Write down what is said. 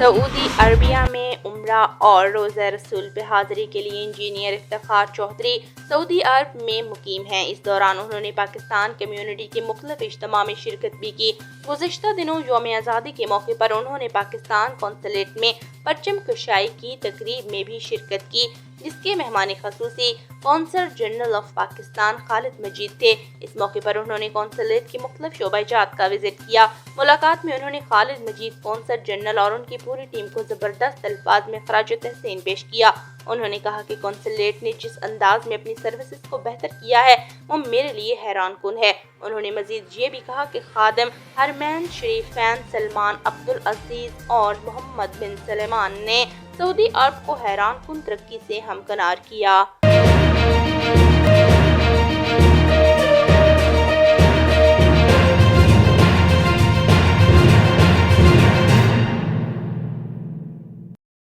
Saudi Arabia में उम्रा और रोज़ा रसूल पे हाज़िरी के लिए इंजीनियर इफ्तिखार चौधरी सऊदी अरब में मुकीम हैं। इस दौरान उन्होंने पाकिस्तान कम्युनिटी के मुख्तलिफ इज्तिमा में शिरकत भी की। गुज़िश्ता दिनों यौम आज़ादी के मौके पर उन्होंने पाकिस्तान कौंसलेट में परचम कशाई की तकरीब में भी शिरकत की, जिसके मेहमान खसूसी consul general of Pakistan Khalid Majeed थे। इस मौके पर उन्होंने कौंसलेट की मुख्तलिफ शोबाजात का विजिट किया। मुलाकात में उन्होंने खालिद मजीद कौंसल जनरल और उनकी पूरी टीम को ज़बरदस्त अल्फाज में खराज तहसीन पेश किया। उन्होंने कहा कि कौंसलेट ने जिस अंदाज में अपनी सर्विसेज को बेहतर किया है वो मेरे लिए हैरान कुन है। उन्होंने मजीद ये भी कहा कि खादिम हरमैन शरीफैन सलमान अब्दुल अजीज और मोहम्मद बिन सलमान ने सऊदी अरब को हैरान कुन तरक्की से हमकिनार किया।